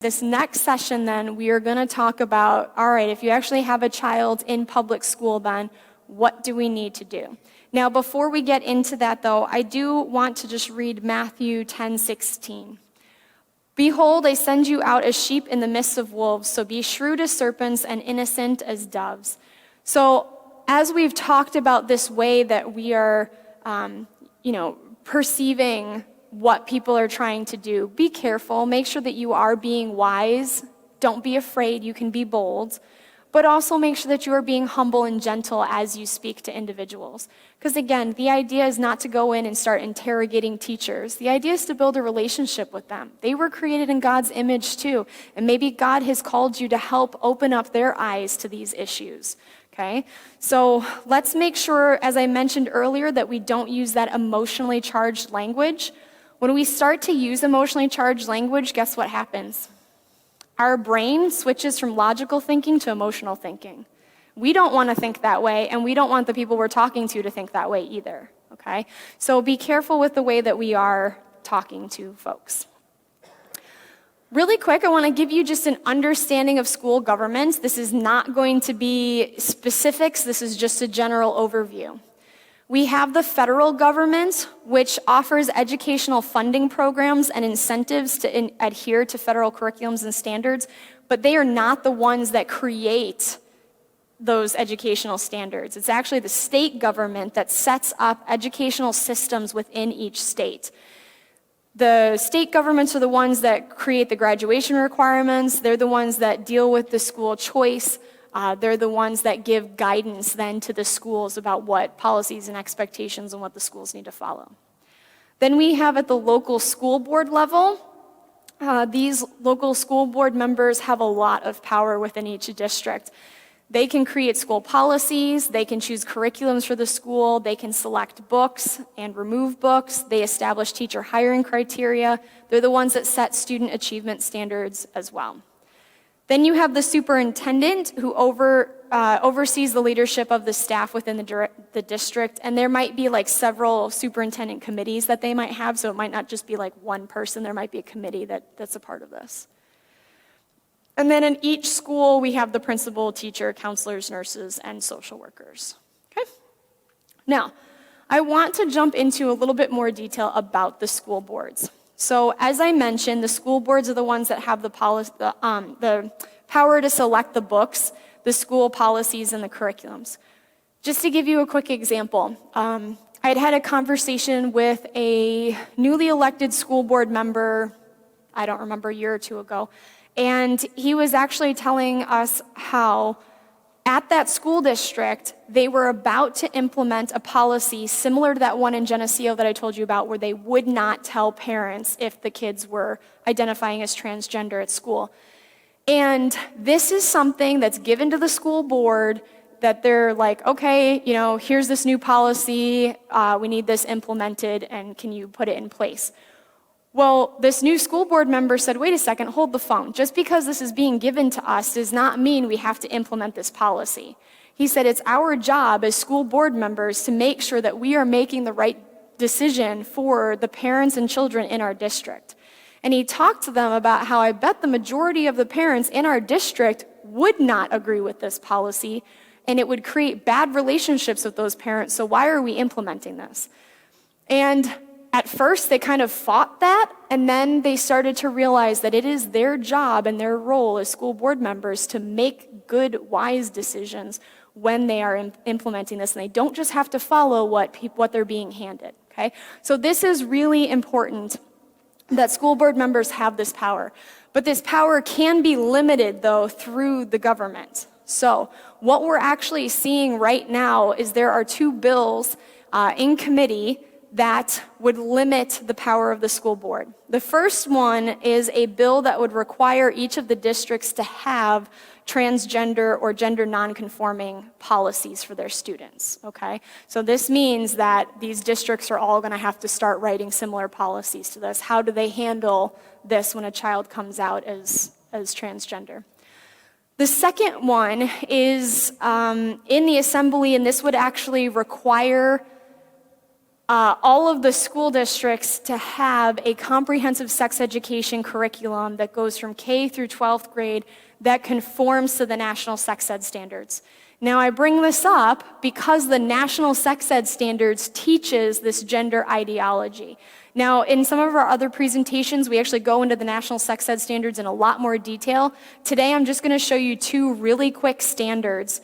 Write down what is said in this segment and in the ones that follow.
This next session then, we are going to talk about, all right, if you actually have a child in public school then, what do we need to do? Now, before we get into that though, I do want to just read Matthew 10:16. Behold, I send you out as sheep in the midst of wolves, so be shrewd as serpents and innocent as doves. So, as we've talked about this way that we are, perceiving what people are trying to do, be careful. Make sure that you are being wise. Don't be afraid. You can be bold. But also make sure that you are being humble and gentle as you speak to individuals. Because again, the idea is not to go in and start interrogating teachers. The idea is to build a relationship with them. They were created in God's image too. And maybe God has called you to help open up their eyes to these issues. Okay? So let's make sure, as I mentioned earlier, that we don't use that emotionally charged language. When we start to use emotionally charged language, guess what happens? Our brain switches from logical thinking to emotional thinking. We don't want to think that way, and we don't want the people we're talking to think that way either, okay? So be careful with the way that we are talking to folks. Really quick, I want to give you just an understanding of school government. This is not going to be specifics. This is just a general overview. We have the federal government, which offers educational funding programs and incentives to adhere to federal curriculums and standards, but they are not the ones that create those educational standards. It's actually the state government that sets up educational systems within each state. The state governments are the ones that create the graduation requirements. They're the ones that deal with the school choice. They're the ones that give guidance then to the schools about what policies and expectations and what the schools need to follow. Then we have at the local school board level, these local school board members have a lot of power within each district. They can create school policies, they can choose curriculums for the school, they can select books and remove books, they establish teacher hiring criteria. They're the ones that set student achievement standards as well. Then you have the superintendent who oversees the leadership of the staff within the district, and there might be like several superintendent committees that they might have, so it might not just be like one person, there might be a committee that's a part of this. And then in each school, we have the principal, teacher, counselors, nurses, and social workers. Okay? Now, I want to jump into a little bit more detail about the school boards. So as I mentioned, the school boards are the ones that have the power to select the books, the school policies, and the curriculums. Just to give you a quick example, I'd had a conversation with a newly elected school board member, I don't remember, a year or two ago, and he was actually telling us how at that school district, they were about to implement a policy similar to that one in Geneseo that I told you about, where they would not tell parents if the kids were identifying as transgender at school. And this is something that's given to the school board that they're like, okay, here's this new policy, we need this implemented, and can you put it in place? Well, this new school board member said, wait a second, hold the phone. Just because this is being given to us does not mean we have to implement this policy. He said it's our job as school board members to make sure that we are making the right decision for the parents and children in our district. And he talked to them about how I bet the majority of the parents in our district would not agree with this policy, and it would create bad relationships with those parents, so why are we implementing this? And at first, they kind of fought that, and then they started to realize that it is their job and their role as school board members to make good, wise decisions when they are implementing this, and they don't just have to follow what they're being handed, okay? So this is really important that school board members have this power. But this power can be limited, though, through the government. So what we're actually seeing right now is there are two bills in committee that would limit the power of the school board. The first one is a bill that would require each of the districts to have transgender or gender nonconforming policies for their students, okay? So this means that these districts are all gonna have to start writing similar policies to this. How do they handle this when a child comes out as transgender? The second one is in the assembly, and this would actually require all of the school districts to have a comprehensive sex education curriculum that goes from K through 12th grade that conforms to the national sex ed standards. Now, I bring this up because the national sex ed standards teaches this gender ideology. Now, in some of our other presentations, we actually go into the national sex ed standards in a lot more detail. Today, I'm just going to show you two really quick standards.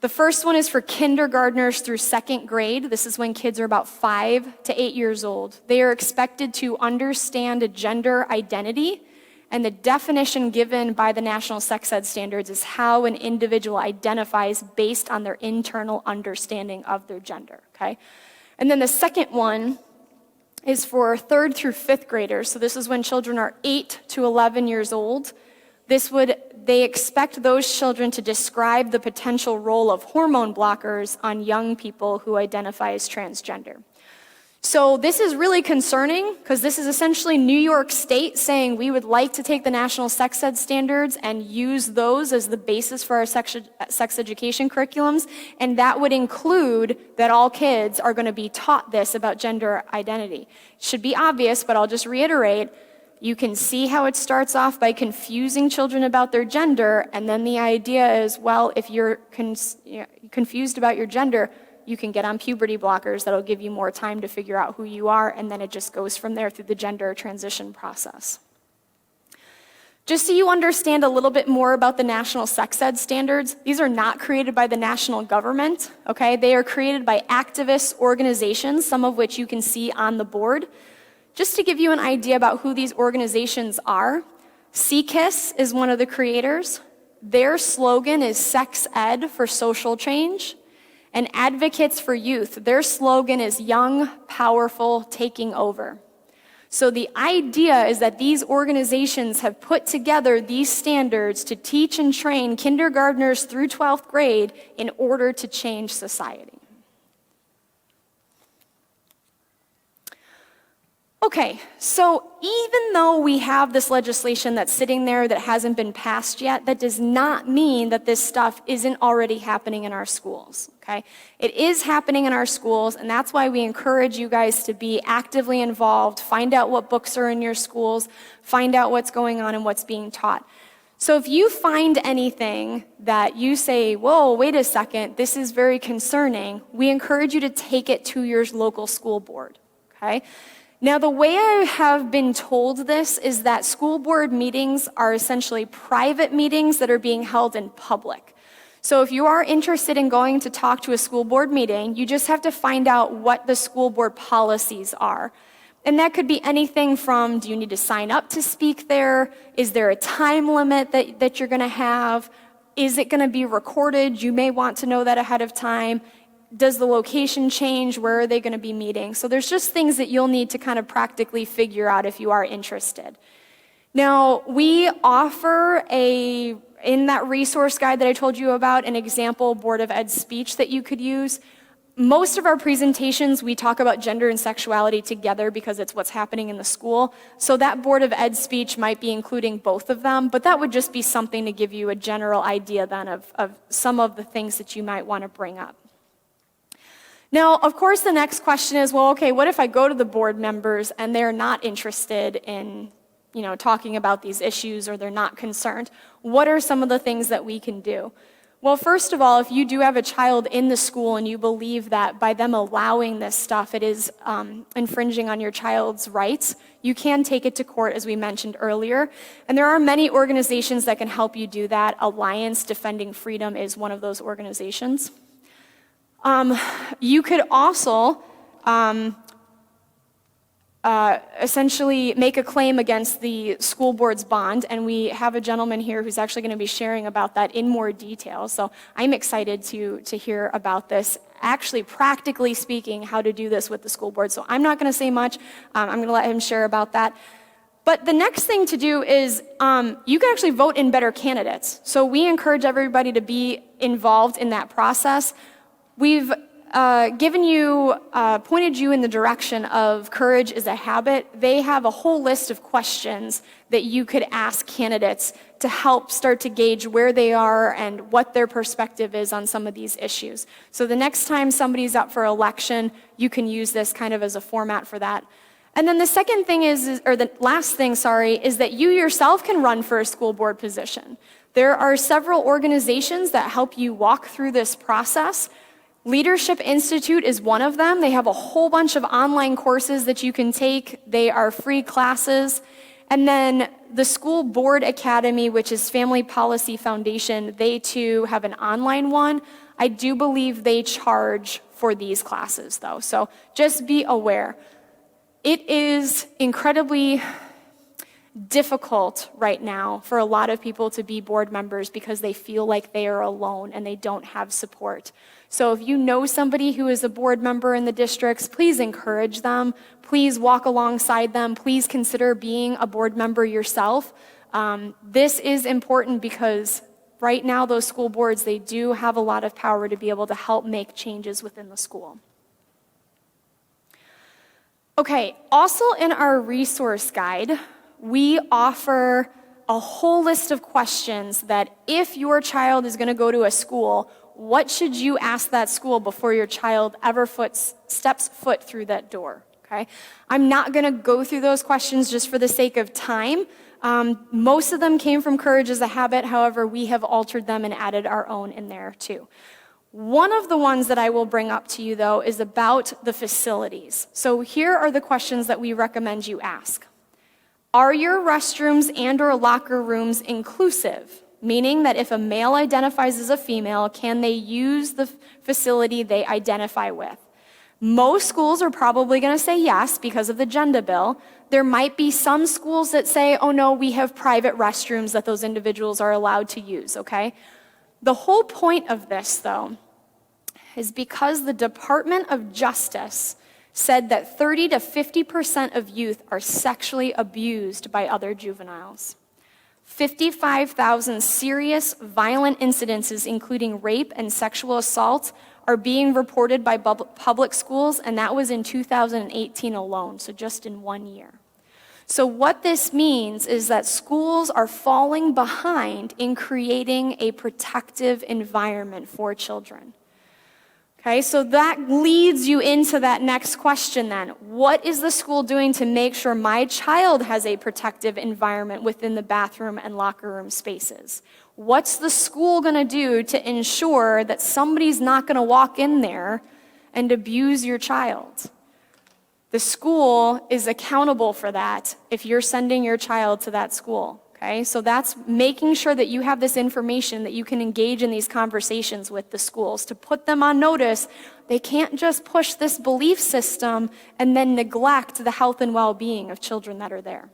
The first one is for kindergartners through second grade. This is when kids are about 5 to 8 years old. They are expected to understand a gender identity, and the definition given by the National Sex Ed Standards is how an individual identifies based on their internal understanding of their gender, okay? And then the second one is for 3rd through 5th graders. So this is when children are 8 to 11 years old. They expect those children to describe the potential role of hormone blockers on young people who identify as transgender. So this is really concerning because this is essentially New York State saying we would like to take the national sex ed standards and use those as the basis for our sex education curriculums, and that would include that all kids are going to be taught this about gender identity. It should be obvious, but I'll just reiterate. You can see how it starts off by confusing children about their gender, and then the idea is, well, if you're confused about your gender, you can get on puberty blockers that'll give you more time to figure out who you are, and then it just goes from there through the gender transition process. Just so you understand a little bit more about the national sex ed standards, these are not created by the national government, okay? They are created by activist organizations, some of which you can see on the board. Just to give you an idea about who these organizations are, CKIS is one of the creators. Their slogan is Sex Ed for Social Change. And Advocates for Youth, their slogan is Young, Powerful, Taking Over. So the idea is that these organizations have put together these standards to teach and train kindergartners through 12th grade in order to change society. Okay, so even though we have this legislation that's sitting there that hasn't been passed yet, that does not mean that this stuff isn't already happening in our schools, okay? It is happening in our schools, and that's why we encourage you guys to be actively involved, find out what books are in your schools, find out what's going on and what's being taught. So if you find anything that you say, whoa, wait a second, this is very concerning, we encourage you to take it to your local school board, okay? Now, the way I have been told this is that school board meetings are essentially private meetings that are being held in public. So if you are interested in going to talk to a school board meeting, you just have to find out what the school board policies are. And that could be anything from, do you need to sign up to speak there? Is there a time limit that you're going to have? Is it going to be recorded? You may want to know that ahead of time. Does the location change? Where are they going to be meeting? So there's just things that you'll need to kind of practically figure out if you are interested. Now, we offer in that resource guide that I told you about, an example Board of Ed speech that you could use. Most of our presentations, we talk about gender and sexuality together because it's what's happening in the school. So that Board of Ed speech might be including both of them, but that would just be something to give you a general idea then of some of the things that you might want to bring up. Now, of course, the next question is, well, okay, what if I go to the board members and they're not interested in, talking about these issues, or they're not concerned? What are some of the things that we can do? Well, first of all, if you do have a child in the school and you believe that by them allowing this stuff, it is infringing on your child's rights, you can take it to court, as we mentioned earlier. And there are many organizations that can help you do that. Alliance Defending Freedom is one of those organizations. You could also essentially make a claim against the school board's bond, and we have a gentleman here who's actually going to be sharing about that in more detail. So I'm excited to hear about this, actually practically speaking, how to do this with the school board. So I'm not going to say much. I'm going to let him share about that. But the next thing to do is you can actually vote in better candidates. So we encourage everybody to be involved in that process. We've pointed you in the direction of courage is a habit, they have a whole list of questions that you could ask candidates to help start to gauge where they are and what their perspective is on some of these issues. So the next time somebody's up for election, you can use this kind of as a format for that. And then the second thing the last thing, is that you yourself can run for a school board position. There are several organizations that help you walk through this process. Leadership Institute is one of them. They have a whole bunch of online courses that you can take. They are free classes. And then the School Board Academy, which is Family Policy Foundation, they too have an online one. I do believe they charge for these classes though, so just be aware. It is incredibly difficult right now for a lot of people to be board members because they feel like they are alone and they don't have support. So if you know somebody who is a board member in the districts, please encourage them. Please walk alongside them. Please consider being a board member yourself. This is important because right now those school boards, they do have a lot of power to be able to help make changes within the school. Okay, also in our resource guide, we offer a whole list of questions that if your child is going to go to a school, what should you ask that school before your child ever steps foot through that door? Okay, I'm not going to go through those questions just for the sake of time. Most of them came from Courage is a Habit. However, we have altered them and added our own in there too. One of the ones that I will bring up to you, though, is about the facilities. So here are the questions that we recommend you ask. Are your restrooms and/or locker rooms inclusive? Meaning that if a male identifies as a female, can they use the facility they identify with? Most schools are probably going to say yes because of the gender bill. There might be some schools that say, oh no, we have private restrooms that those individuals are allowed to use, okay? The whole point of this, though, is because the Department of Justice said that 30 to 50% of youth are sexually abused by other juveniles. 55,000 serious violent incidences, including rape and sexual assault, are being reported by public schools, and that was in 2018 alone, so just in 1 year. So what this means is that schools are falling behind in creating a protective environment for children. Okay, so that leads you into that next question then. What is the school doing to make sure my child has a protective environment within the bathroom and locker room spaces? What's the school going to do to ensure that somebody's not going to walk in there and abuse your child? The school is accountable for that if you're sending your child to that school, okay? So that's making sure that you have this information, that you can engage in these conversations with the schools to put them on notice. They can't just push this belief system and then neglect the health and well-being of children that are there.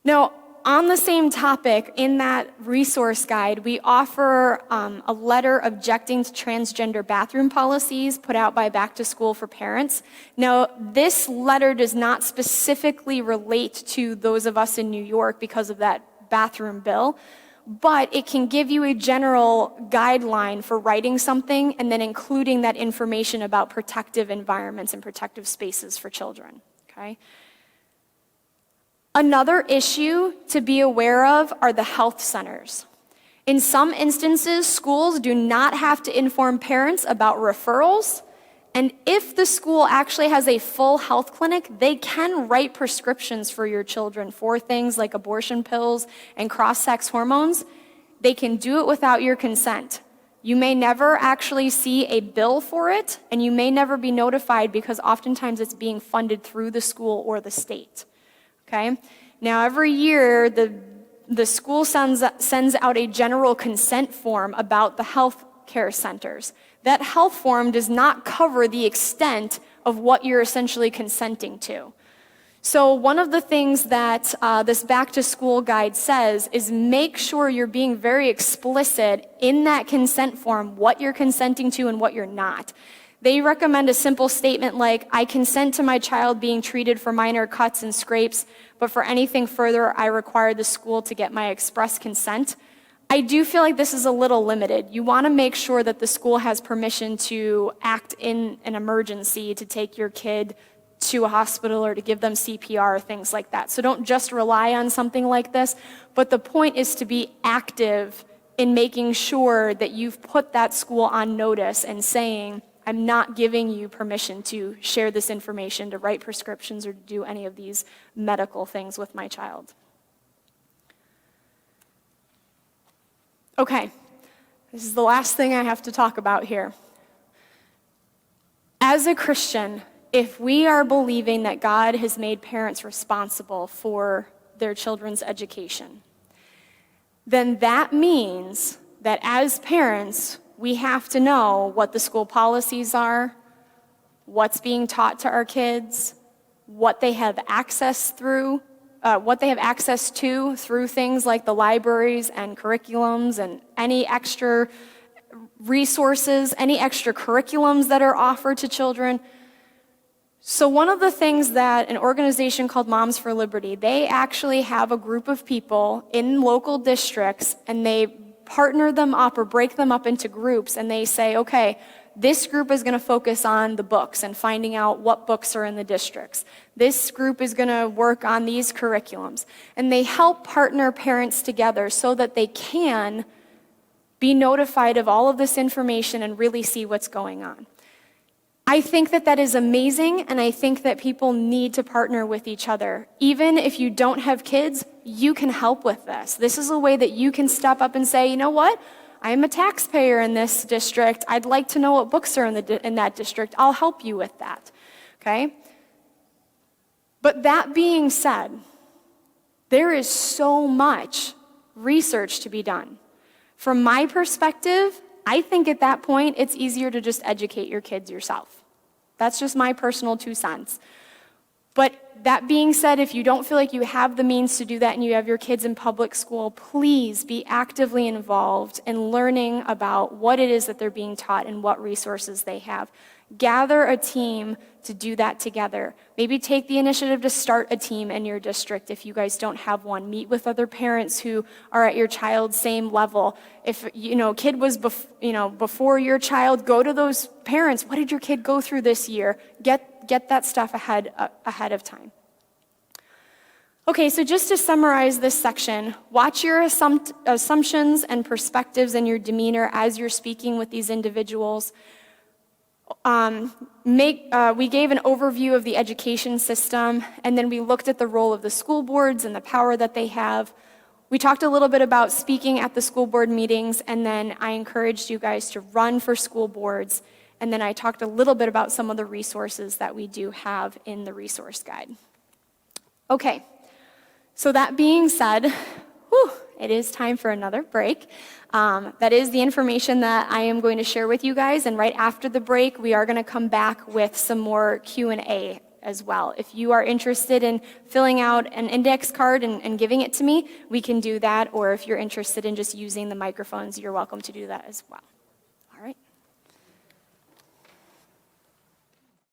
Now, on the same topic, in that resource guide, we offer a letter objecting to transgender bathroom policies put out by Back to School for Parents. Now, this letter does not specifically relate to those of us in New York because of that bathroom bill, but it can give you a general guideline for writing something and then including that information about protective environments and protective spaces for children, okay? Another issue to be aware of are the health centers. In some instances, schools do not have to inform parents about referrals, and if the school actually has a full health clinic, they can write prescriptions for your children for things like abortion pills and cross-sex hormones. They can do it without your consent. You may never actually see a bill for it, and you may never be notified because oftentimes it's being funded through the school or the state. Okay? Now, every year, the school sends out a general consent form about the health care centers. That health form does not cover the extent of what you're essentially consenting to. So one of the things that this back to school guide says is make sure you're being very explicit in that consent form what you're consenting to and what you're not. They recommend a simple statement like, I consent to my child being treated for minor cuts and scrapes, but for anything further, I require the school to get my express consent. I do feel like this is a little limited. You want to make sure that the school has permission to act in an emergency, to take your kid to a hospital or to give them CPR or things like that. So don't just rely on something like this, but the point is to be active in making sure that you've put that school on notice and saying, I'm not giving you permission to share this information, to write prescriptions, or to do any of these medical things with my child. Okay, this is the last thing I have to talk about here. As a Christian, if we are believing that God has made parents responsible for their children's education, then that means that as parents, we have to know what the school policies are, what's being taught to our kids, what they have access to through things like the libraries and curriculums and any extra resources, any extra curriculums that are offered to children. So one of the things that an organization called Moms for Liberty, they actually have a group of people in local districts, and they partner them up or break them up into groups, and they say, okay, this group is going to focus on the books and finding out what books are in the districts. This group is going to work on these curriculums. And they help partner parents together so that they can be notified of all of this information and really see what's going on. I think that that is amazing, and I think that people need to partner with each other. Even if you don't have kids, you can help with this. This is a way that you can step up and say, you know what? I am a taxpayer in this district. I'd like to know what books are in that district. I'll help you with that, okay? But that being said, there is so much research to be done. From my perspective, I think at that point, it's easier to just educate your kids yourself. That's just my personal 2 cents. But that being said, if you don't feel like you have the means to do that and you have your kids in public school, please be actively involved in learning about what it is that they're being taught and what resources they have. Gather a team to do that together. Maybe take the initiative to start a team in your district if you guys don't have one. Meet with other parents who are at your child's same level. If kid was before your child, go to those parents. What did your kid go through this year? Get that stuff ahead of time. Okay, so just to summarize this section, watch your assumptions and perspectives and your demeanor as you're speaking with these individuals. We gave an overview of the education system, and then we looked at the role of the school boards and the power that they have. We talked a little bit about speaking at the school board meetings, and then I encouraged you guys to run for school boards, and then I talked a little bit about some of the resources that we do have in the resource guide. Okay, so that being said, it is time for another break. That is the information that I am going to share with you guys, and right after the break, we are going to come back with some more Q&A as well. If you are interested in filling out an index card and giving it to me, we can do that, or if you're interested in just using the microphones, you're welcome to do that as well.